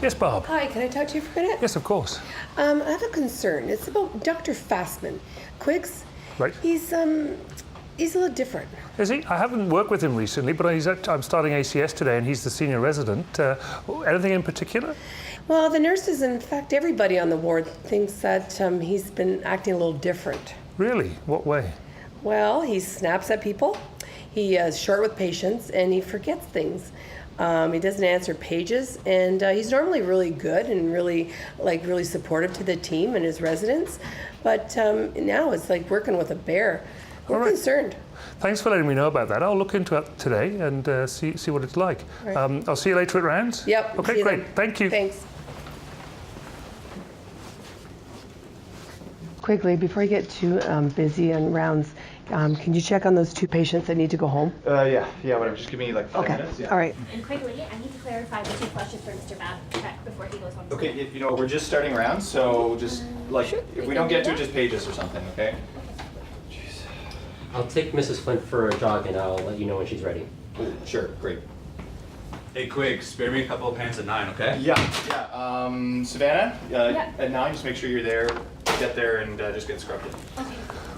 Yes, Barb. Hi, can I talk to you for a minute? Yes, of course. I have a concern. It's about Dr. Fassman. Quiggs? Right. He's a little different. Is he? I haven't worked with him recently, but I'm starting ACS today, and he's the senior resident. Anything in particular? Well, the nurses, in fact, everybody on the ward thinks that he's been acting a little different. Really? What way? Well, he snaps at people, he is short with patience, and he forgets things. He doesn't answer pages, and he's normally really good and really supportive to the team and his residents. But now it's like working with a bear. We're concerned. Thanks for letting me know about that. I'll look into it today and see what it's like. Right. I'll see you later at rounds. Yep. Okay, great. Thank you. Thanks. Quickly, before you get too busy and rounds, can you check on those two patients that need to go home? Yeah, whatever. Just give me like 5 minutes. Yeah. All right. And quickly, I need to clarify the 2 questions for Mr. Babcock before he goes home. Okay, we're just starting rounds, so just if we don't get to it, just page us or something, okay? Jeez. I'll take Mrs. Flint for a jog and I'll let you know when she's ready. Sure, great. Hey, Quiggs, spare me a couple of pants at 9, okay? Yeah. Savannah, Yeah. at 9, just make sure you're there. Get there and just get scrubbed in. Okay.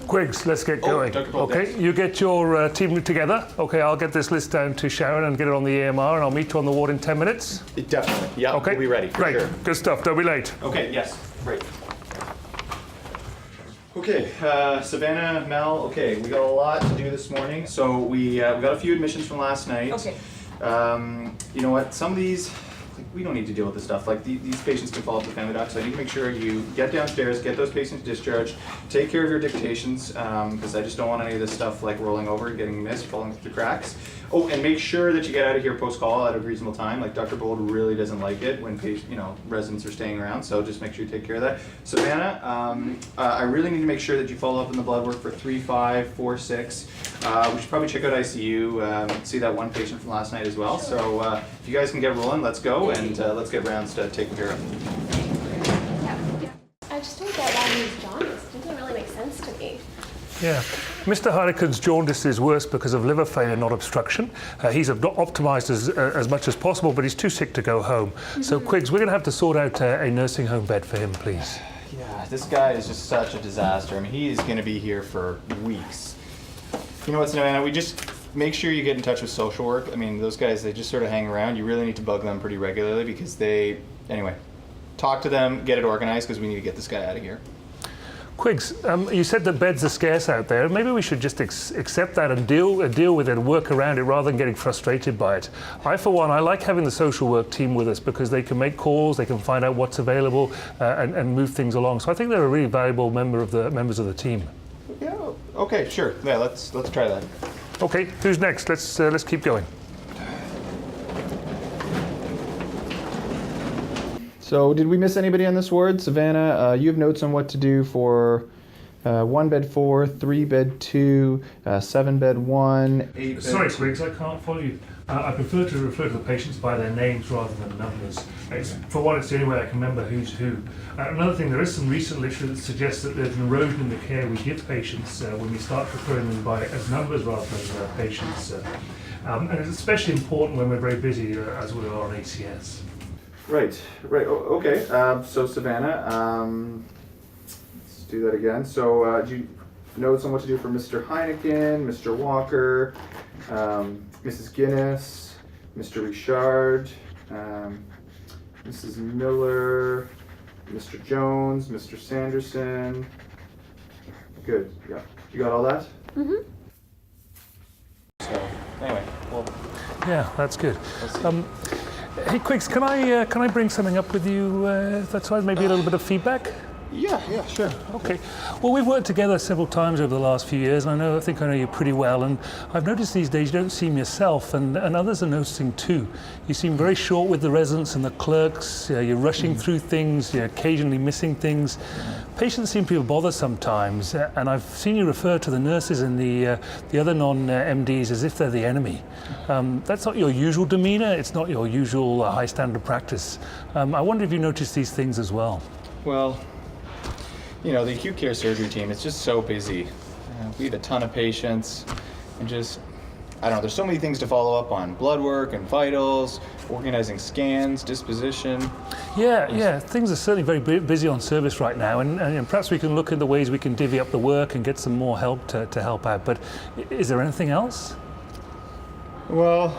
Quiggs, let's get going. Dr. Paul, Okay, yes. you get your team together. Okay, I'll get this list down to Sharon and get it on the EMR, and I'll meet you on the ward in 10 minutes. Definitely. Yeah, Okay, we'll be ready for great. sure. Good stuff. Don't be late. Okay, yes, great. Okay, Savannah, Mel, okay, we got a lot to do this morning. So we got a few admissions from last night. Okay. You know what, some of these, we don't need to deal with this stuff. Like these patients can follow up the family doc, so I need to make sure you get downstairs, get those patients discharged, take care of your dictations, because I just don't want any of this stuff like rolling over, getting missed, falling through the cracks. Oh, and make sure that you get out of here post-call at a reasonable time. Like Dr. Bold really doesn't like it when residents are staying around, so just make sure you take care of that. Savannah, I really need to make sure that you follow up in the blood work for 3, 5, 4, 6. We should probably check out ICU, see that one patient from last night as well. Sure. So if you guys can get rolling, let's go, and let's get rounds taken care of. Yeah. I just don't get why he's jaundiced. It doesn't really make sense to me. Yeah. Mr. Hardican's jaundice is worse because of liver failure, not obstruction. He's optimised as much as possible, but he's too sick to go home. So, Quiggs, we're going to have to sort out a nursing home bed for him, please. Yeah, this guy is just such a disaster. I mean, he is going to be here for weeks. You know what, Savannah? We just make sure you get in touch with social work. I mean, those guys, they just sort of hang around. You really need to bug them pretty regularly because anyway, talk to them, get it organized because we need to get this guy out of here. Quiggs, you said that beds are scarce out there. Maybe we should just accept that and deal with it and work around it rather than getting frustrated by it. For one, I like having the social work team with us because they can make calls, they can find out what's available and move things along. So I think they're a really valuable members of the team. Yeah. Okay. Sure. Yeah. Let's try that. Okay. Who's next? Let's keep going. So, did we miss anybody on this ward? Savannah, you have notes on what to do for 1 bed 4, 3 bed 2, 7 bed 1, 8 bed Sorry, 2. Quiggs, I can't follow you. I prefer to refer to the patients by their names rather than numbers. For one, it's the only way I can remember who's who. Another thing, there is some recent literature that suggests that there's an erosion in the care we give patients when we start referring them as numbers rather than patients. And it's especially important when we're very busy, as we are on ACS. Right. Okay. So, Savannah, let's do that again. So, do you notes on what to do for Mr. Heineken, Mr. Walker, Mrs. Guinness, Mr. Richard, Mrs. Miller, Mr. Jones, Mr. Sanderson. Good. Yeah. You got all that? Mm-hmm. So, anyway, well. Yeah, that's good. Hey, Quiggs, can I bring something up with you? If that's right, maybe a little bit of feedback. Yeah, sure. Okay. Well, we've worked together several times over the last few years, and I think I know you pretty well. And I've noticed these days you don't seem yourself, and others are noticing too. You seem very short with the residents and the clerks. You're rushing through things. You're occasionally missing things. Patients seem to feel bothered sometimes, and I've seen you refer to the nurses and the other non-MDs as if they're the enemy. That's not your usual demeanour. It's not your usual high standard practice. I wonder if you notice these things as well. Well, you know, the acute care surgery team is just so busy. We have a ton of patients, and just, I don't know, there's so many things to follow up on. Blood work and vitals, organizing scans, disposition. Yeah, things are certainly very busy on service right now, and perhaps we can look at the ways we can divvy up the work and get some more help to help out. But is there anything else? Well,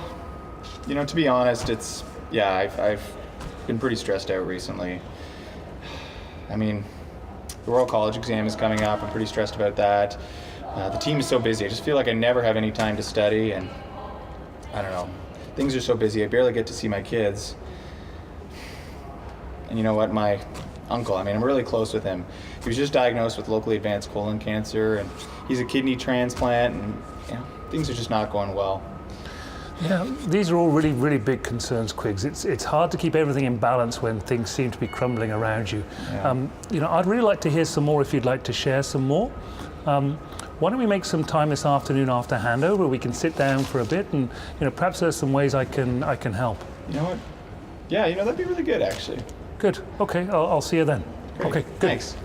you know, to be honest, I've been pretty stressed out recently. I mean, the Royal College exam is coming up. I'm pretty stressed about that. The team is so busy. I just feel like I never have any time to study, and I don't know. Things are so busy. I barely get to see my kids. And you know what? My uncle, I mean, I'm really close with him. He was just diagnosed with locally advanced colon cancer, and he's a kidney transplant, and you know, things are just not going well. Yeah, these are all really, really big concerns, Quiggs. It's hard to keep everything in balance when things seem to be crumbling around you. Yeah. You know, I'd really like to hear some more if you'd like to share some more. Why don't we make some time this afternoon after handover? We can sit down for a bit, and you know, perhaps there's some ways I can help. You know what? Yeah, you know, that'd be really good, actually. Good. Okay, I'll see you then. Great. Okay, good. Thanks.